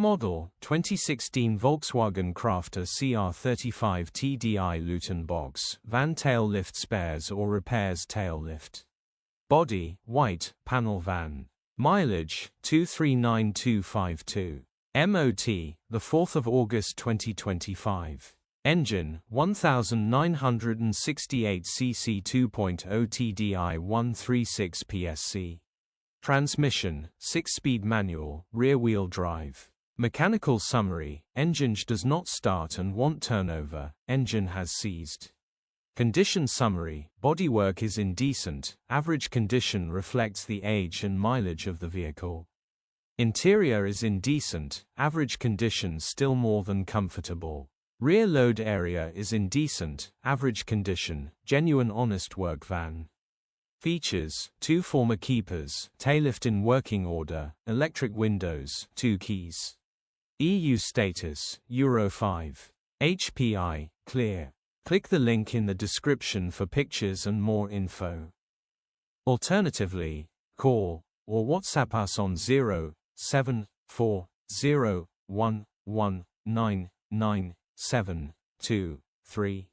model, 2016 Volkswagen Crafter Cr35 Tdi Luton box, van tail lift spares or repairs tail lift. Body, white, panel van. Mileage, 239,252. MOT, the 4th of August 2025. Engine, 1968 cc 2.0 TDI 136 PSC. Transmission, 6-speed manual, rear-wheel drive. Mechanical summary, Enginge does not start and wont turnover, engine has seized. Condition summary, bodywork is indecent, average condition reflects the age and mileage of the vehicle. Interior is indecent, average condition still more than comfortable. Rear load area is indecent, average condition, genuine honest work van. Features, 2 former keepers, tailift in working order, electric windows, 2 keys. EU status, Euro 5. HPI, clear. Click the link in the description for pictures and more info. Alternatively, call or WhatsApp us on 07401199723.